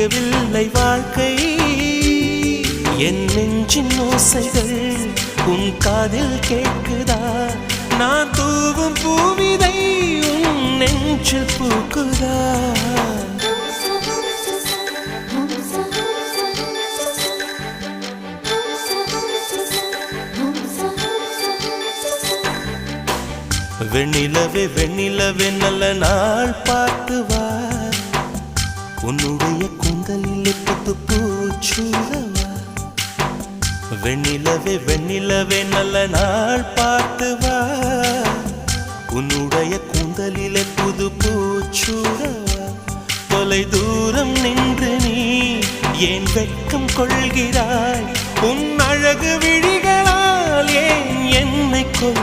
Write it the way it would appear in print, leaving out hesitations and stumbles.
விடியவில்லை வாழ்க்கை என் நெஞ்சின் ஓசைகள் உன் காதில் கேட்குதா நான் தூவும் பூவிதை உன் நெஞ்சில் பூக்குதா வெண்ணிலவே வெண்ணிலவே நல்ல நாள் பார்த்து வா உன்னுடைய கூந்தலில் புத்து பூச்சூடவா வெண்ணிலவே வெண்ணிலவே நல்ல நாள் பார்த்து வா உன்னுடைய கூந்தலில் புது பூச்சூடவா தொலை தூரம் நின்று நீ ஏன் வெட்கம் கொள்கிறாய் உன் அழகு